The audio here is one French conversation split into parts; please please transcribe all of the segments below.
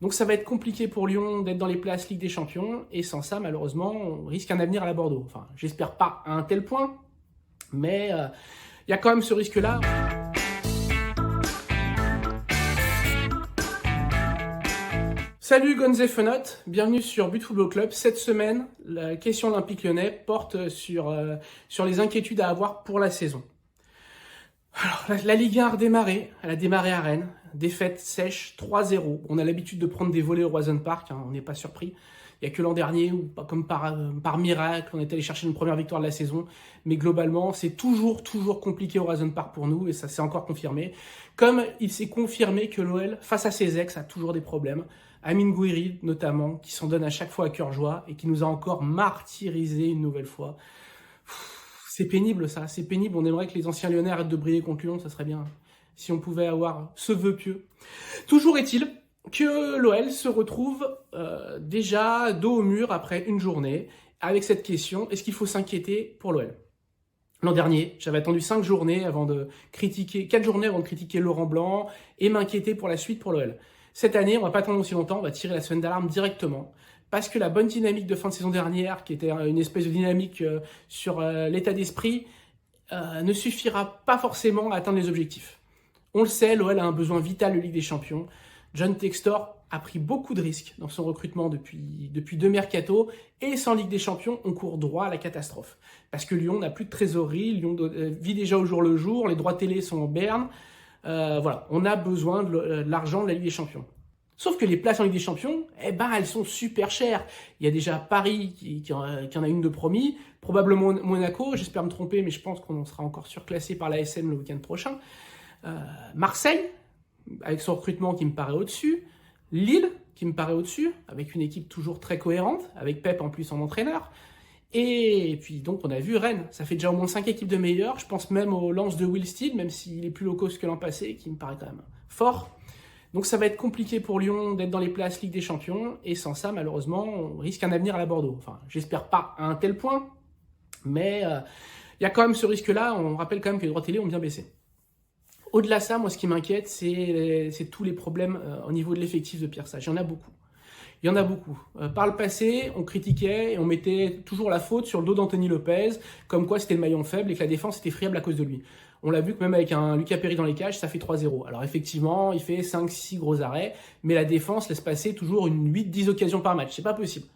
Donc ça va être compliqué pour Lyon d'être dans les places Ligue des Champions, et sans ça, malheureusement, on risque un avenir à la Bordeaux. Enfin, j'espère pas à un tel point, mais il y a quand même ce risque-là. Salut Gonze Fenot, bienvenue sur But Football Club. Cette semaine, la question olympique lyonnais porte sur les inquiétudes à avoir pour la saison. Alors, la Ligue 1 a redémarré, elle a démarré à Rennes, défaite sèche 3-0. On a l'habitude de prendre des volets au Roison Park, on n'est pas surpris. Il n'y a que l'an dernier où, comme par miracle, on est allé chercher une première victoire de la saison. Mais globalement, c'est toujours compliqué au Roison Park pour nous, et ça s'est encore confirmé. Comme il s'est confirmé que l'OL, face à ses ex, a toujours des problèmes. Amine Gouiri, notamment, qui s'en donne à chaque fois à cœur joie et qui nous a encore martyrisé une nouvelle fois. C'est pénible ça, c'est pénible. On aimerait que les anciens Lyonnais arrêtent de briller contre Lyon, ça serait bien si on pouvait avoir ce vœu pieux. Toujours est-il que l'OL se retrouve déjà dos au mur après une journée avec cette question, est-ce qu'il faut s'inquiéter pour l'OL ? L'an dernier, j'avais attendu 4 journées avant de critiquer Laurent Blanc et m'inquiéter pour la suite pour l'OL. Cette année, on va pas attendre aussi longtemps, on va tirer la sonnette d'alarme directement. Parce que la bonne dynamique de fin de saison dernière, qui était une espèce de dynamique sur l'état d'esprit, ne suffira pas forcément à atteindre les objectifs. On le sait, l'OL a un besoin vital de Ligue des Champions. John Textor a pris beaucoup de risques dans son recrutement depuis 2 mercatos, et sans Ligue des Champions, on court droit à la catastrophe. Parce que Lyon n'a plus de trésorerie, Lyon vit déjà au jour le jour, les droits télé sont en berne. Voilà, on a besoin de l'argent de la Ligue des Champions. Sauf que les places en Ligue des Champions, elles sont super chères. Il y a déjà Paris qui en a une de promis, probablement Monaco, j'espère me tromper, mais je pense qu'on sera encore surclassé par la SM le week-end prochain. Marseille, avec son recrutement qui me paraît au-dessus. Lille, qui me paraît au-dessus, avec une équipe toujours très cohérente, avec Pep en plus en entraîneur. Et puis donc on a vu Rennes, ça fait déjà au moins 5 équipes de meilleures. Je pense même au lance de Will Steele, même s'il est plus low cost que l'an passé, qui me paraît quand même fort. Donc ça va être compliqué pour Lyon d'être dans les places Ligue des Champions, et sans ça, malheureusement, on risque un avenir à la Bordeaux. Enfin, j'espère pas à un tel point, mais il y a quand même ce risque-là. On rappelle quand même que les droits télé ont bien baissé. Au-delà de ça, moi, ce qui m'inquiète, c'est tous les problèmes au niveau de l'effectif de Pierre Sage. Il y en a beaucoup. Il y en a beaucoup. Par le passé, on critiquait et on mettait toujours la faute sur le dos d'Anthony Lopez, comme quoi c'était le maillon faible et que la défense était friable à cause de lui. On l'a vu que même avec un Lucas Perry dans les cages, ça fait 3-0. Alors effectivement, il fait 5-6 gros arrêts, mais la défense laisse passer toujours une 8-10 occasions par match. C'est pas possible.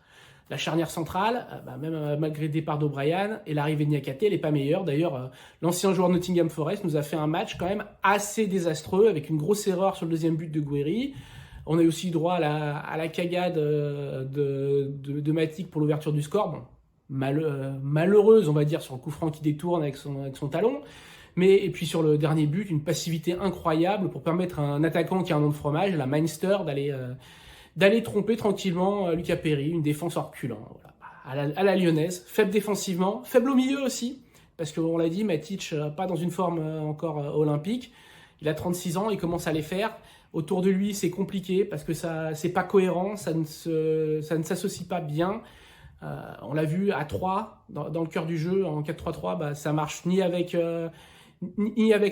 La charnière centrale, même malgré le départ d'O'Brien et l'arrivée de Niakhaté, elle n'est pas meilleure. D'ailleurs, l'ancien joueur de Nottingham Forest nous a fait un match quand même assez désastreux, avec une grosse erreur sur le deuxième but de Gouiri. On a eu aussi droit à la cagade de Matic pour l'ouverture du score. Bon, malheureuse, on va dire, sur le coup franc qui détourne avec son talon. Et puis sur le dernier but, une passivité incroyable pour permettre à un attaquant qui a un nom de fromage, la Mainster, d'aller tromper tranquillement Lucas Perry, une défense en reculant. Voilà. À la lyonnaise, faible défensivement, faible au milieu aussi, parce qu'on l'a dit, Matic pas dans une forme encore olympique. Il a 36 ans, il commence à les faire. Autour de lui, c'est compliqué parce que c'est pas cohérent, ça ne s'associe pas bien. On l'a vu à 3, dans le cœur du jeu, en 4-3-3, ça marche ni avec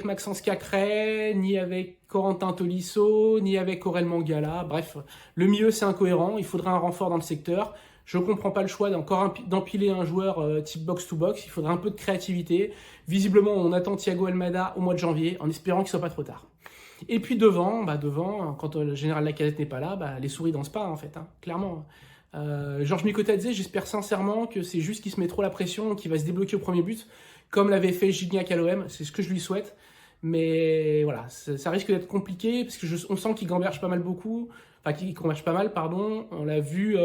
Maxence Cacré, ni avec Corentin Tolisso, ni avec Aurel Mangala. Bref, le milieu, c'est incohérent, il faudrait un renfort dans le secteur. Je ne comprends pas le choix d'empiler un joueur type box-to-box, il faudrait un peu de créativité. Visiblement, on attend Thiago Almada au mois de janvier, en espérant qu'il ne soit pas trop tard. Et puis devant, quand le général Lacazette n'est pas là, les souris dansent pas en fait, clairement. Georges Mikotadze, j'espère sincèrement que c'est juste qu'il se met trop la pression, qu'il va se débloquer au premier but, comme l'avait fait Gignac à l'OM, c'est ce que je lui souhaite. Mais voilà, ça risque d'être compliqué, parce qu'on sent qu'il gamberge pas mal pardon. On l'a vu...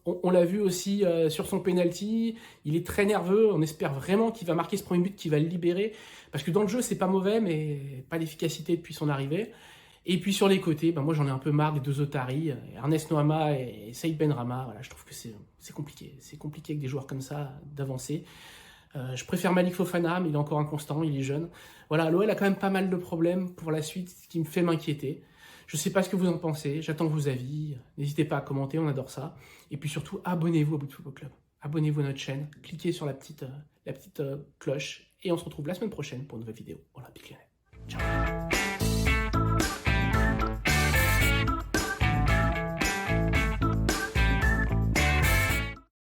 On l'a vu aussi sur son penalty, il est très nerveux, on espère vraiment qu'il va marquer ce premier but, qu'il va le libérer, parce que dans le jeu c'est pas mauvais, mais pas d'efficacité depuis son arrivée. Et puis sur les côtés, moi j'en ai un peu marre des deux otaries, Ernest Noama et Saïd Benrahma. Voilà, je trouve que c'est compliqué avec des joueurs comme ça d'avancer. Je préfère Malik Fofana, mais il est encore inconstant, il est jeune. Voilà, l'OL a quand même pas mal de problèmes pour la suite, ce qui me fait m'inquiéter. Je ne sais pas ce que vous en pensez, j'attends vos avis. N'hésitez pas à commenter, on adore ça. Et puis surtout, abonnez-vous au But Football Club. Abonnez-vous à notre chaîne, cliquez sur la petite cloche. Et on se retrouve la semaine prochaine pour une nouvelle vidéo. Olympique Lyonnais. Ciao.